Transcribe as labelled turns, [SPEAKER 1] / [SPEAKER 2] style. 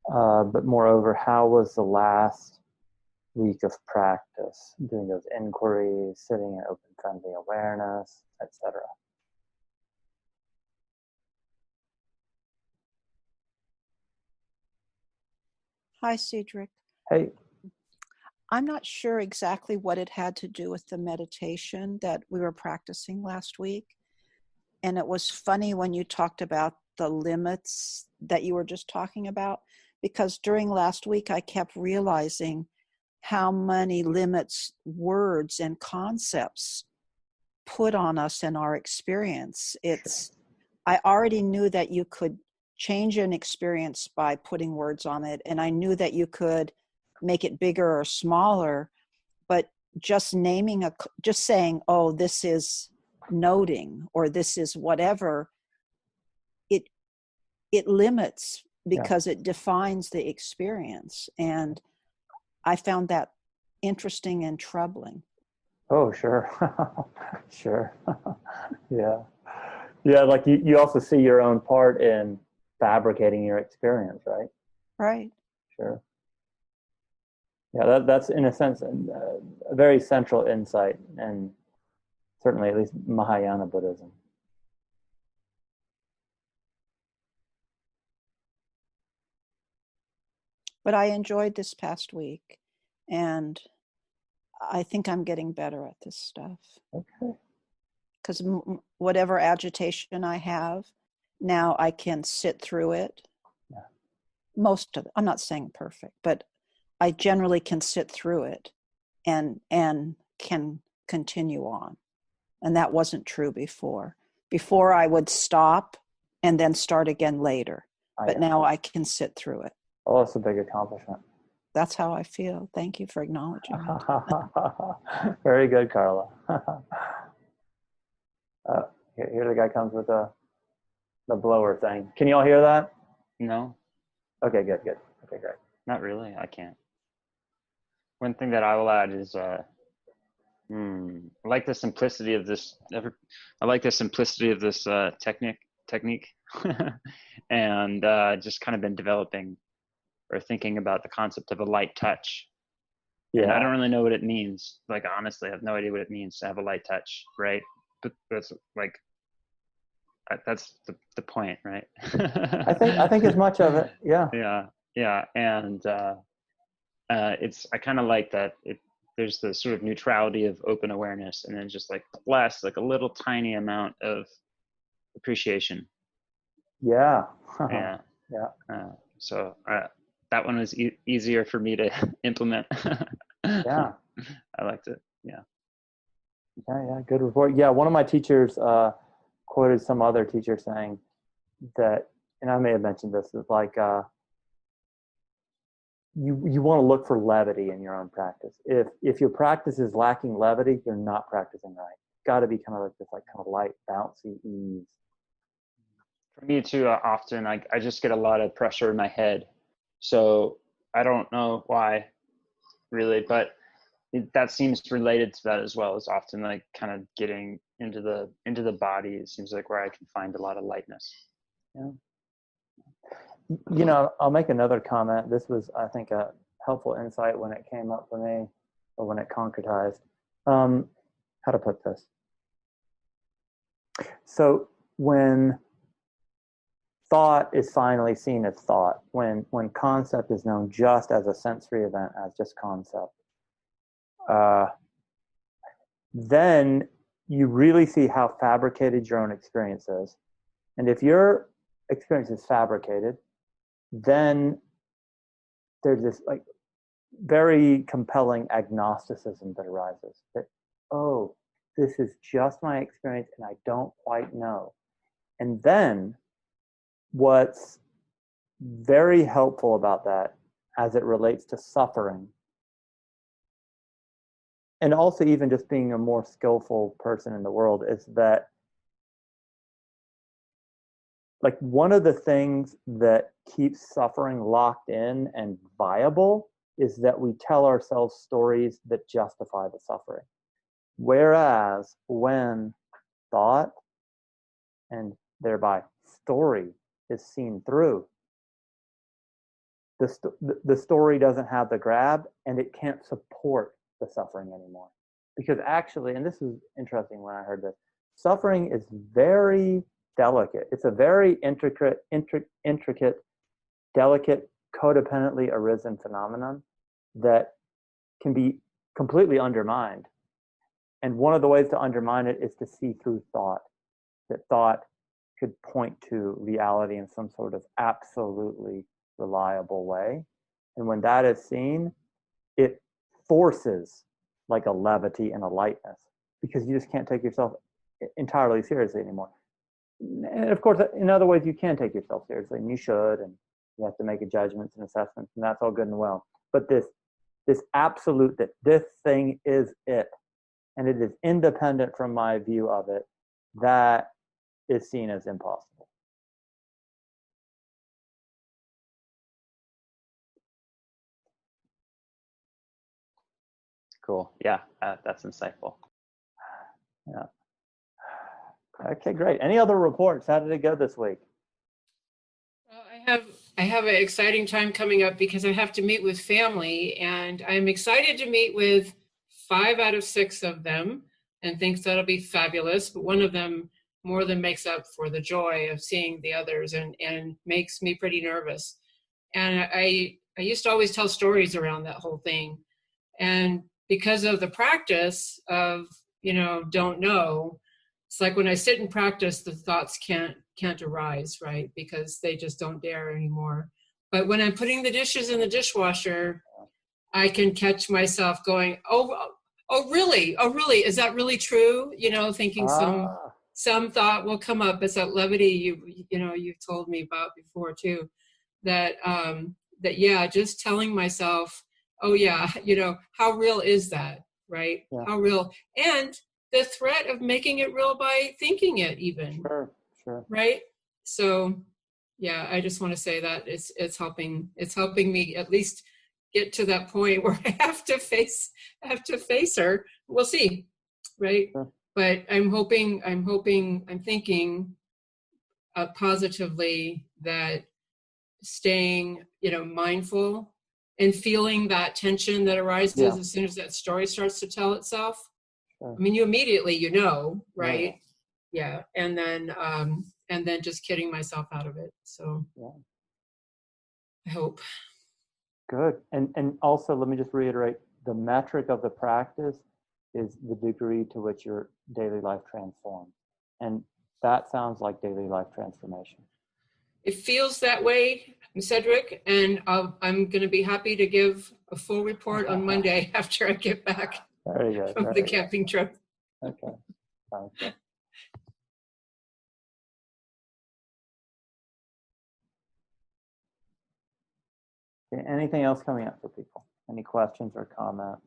[SPEAKER 1] But moreover, how was the last week of practice, doing those inquiries, sitting in open friendly awareness, etc.?
[SPEAKER 2] Hi, Cedric.
[SPEAKER 1] Hey,
[SPEAKER 2] I'm not sure exactly what it had to do with the meditation that we were practicing last week. And it was funny when you talked about the limits that you were just talking about, because during last week, I kept realizing how many limits words and concepts put on us in our experience. I already knew that you could change an experience by putting words on it, and I knew that you could make it bigger or smaller, but just saying, oh, this is noting, or this is whatever, it it limits
[SPEAKER 1] yeah.
[SPEAKER 2] because it defines the experience. And I found that interesting and troubling.
[SPEAKER 1] Oh, sure. Sure. Yeah. Yeah, like you also see your own part in fabricating your experience, right?
[SPEAKER 2] Right.
[SPEAKER 1] Sure. Yeah, that's in a sense a very central insight, and certainly at least Mahayana Buddhism.
[SPEAKER 2] But I enjoyed this past week, and I think I'm getting better at this stuff,
[SPEAKER 1] Okay.
[SPEAKER 2] because whatever agitation I have, now I can sit through it.
[SPEAKER 1] Yeah.
[SPEAKER 2] Most of it, I'm not saying perfect, but I generally can sit through it and can continue on. And that wasn't true before. Before I would stop and then start again later.
[SPEAKER 1] Oh,
[SPEAKER 2] But
[SPEAKER 1] yeah.
[SPEAKER 2] now I can sit through it.
[SPEAKER 1] Oh, that's a big accomplishment.
[SPEAKER 2] That's how I feel. Thank you for acknowledging it.
[SPEAKER 1] Very good, Carla. Here the guy comes with the blower thing. Can you all hear that?
[SPEAKER 3] No,
[SPEAKER 1] Okay, good, good. Okay, great.
[SPEAKER 3] not really. I can't. One thing that I will add is I like the simplicity of this. I like the simplicity of this technique, and just kind of been developing or thinking about the concept of a light touch. And I
[SPEAKER 1] Yeah,
[SPEAKER 3] don't really know what it means. Like honestly, I have no idea what it means to have a light touch, right? But that's like that's the point, right?
[SPEAKER 1] I think as much of it. Yeah,
[SPEAKER 3] Yeah, yeah, and it's I kind of like that there's the sort of neutrality of open awareness, and then just like plus like a little tiny amount of appreciation.
[SPEAKER 1] yeah,
[SPEAKER 3] Yeah.
[SPEAKER 1] yeah,
[SPEAKER 3] So that one was easier for me to implement.
[SPEAKER 1] yeah,
[SPEAKER 3] I liked it. Yeah.
[SPEAKER 1] yeah, yeah. Good report. Yeah, one of my teachers quoted some other teacher saying that, and I may have mentioned this, is like you want to look for levity in your own practice. If your practice is lacking levity, you're not practicing right. Got to be kind of like this, like kind of light, bouncy ease.
[SPEAKER 3] For me too, often I just get a lot of pressure in my head. So I don't know why really, but that seems related to that as well. Is often like kind of getting into the body. It seems like where I can find a lot of lightness.
[SPEAKER 1] Yeah. You know, I'll make another comment. This was, I think, a helpful insight when it came up for me, or when it concretized. How to put this? So when thought is finally seen as thought, when concept is known just as a sensory event, as just concept, uh, then you really see how fabricated your own experience is. And if your experience is fabricated, then there's this like very compelling agnosticism that arises that, oh, this is just my experience and I don't quite know. And then what's very helpful about that as it relates to suffering, and also even just being a more skillful person in the world, is that like one of the things that keeps suffering locked in and viable is that we tell ourselves stories that justify the suffering. Whereas when thought and thereby story is seen through, the story doesn't have the grab, and it can't support the suffering anymore. Because actually, and this is interesting when I heard this, suffering is very delicate. It's a very intricate, delicate, codependently arisen phenomenon that can be completely undermined. And one of the ways to undermine it is to see through thought, that thought could point to reality in some sort of absolutely reliable way. And when that is seen, it forces like a levity and a lightness, because you just can't take yourself entirely seriously anymore. And of course, in other ways, you can take yourself seriously, and you should, and you have to make judgments and assessments, and that's all good and well. But this absolute that this thing is it, and it is independent from my view of it, that is seen as impossible.
[SPEAKER 3] Cool. Yeah, that's insightful.
[SPEAKER 1] Yeah. Okay, great. Any other reports? How did it go this week?
[SPEAKER 4] Well, I have an exciting time coming up because I have to meet with family, and I'm excited to meet with 5 out of 6 of them and think that'll be fabulous. But one of them more than makes up for the joy of seeing the others and makes me pretty nervous. And I used to always tell stories around that whole thing. And because of the practice of, don't know, it's like when I sit and practice, the thoughts can't arise, right? Because they just don't dare anymore. But when I'm putting the dishes in the dishwasher, I can catch myself going, oh, really? Oh, really? Is that really true? Thinking some thought will come up. It's that levity you've told me about before too. That yeah, just telling myself, oh yeah, how real is that, right?
[SPEAKER 1] Yeah.
[SPEAKER 4] How real, and the threat of making it real by thinking it even.
[SPEAKER 1] Sure.
[SPEAKER 4] Right? So yeah, I just want to say that it's helping me at least get to that point where I have to face her. We'll see. Right?
[SPEAKER 1] Sure.
[SPEAKER 4] But I'm thinking positively that staying, mindful and feeling that tension that arises as soon as that story starts to tell itself.
[SPEAKER 1] Sure.
[SPEAKER 4] I mean, you immediately, right? Yeah. And then just kidding myself out of it. So I hope.
[SPEAKER 1] Good. And also, let me just reiterate, the metric of the practice is the degree to which your daily life transforms. And that sounds like daily life transformation.
[SPEAKER 4] It feels that way, Cedric, and I'm going to be happy to give a full report on Monday after I get back
[SPEAKER 1] Very good.
[SPEAKER 4] from the camping trip.
[SPEAKER 1] Okay. Sounds good. Okay, anything else coming up for people? Any questions or comments?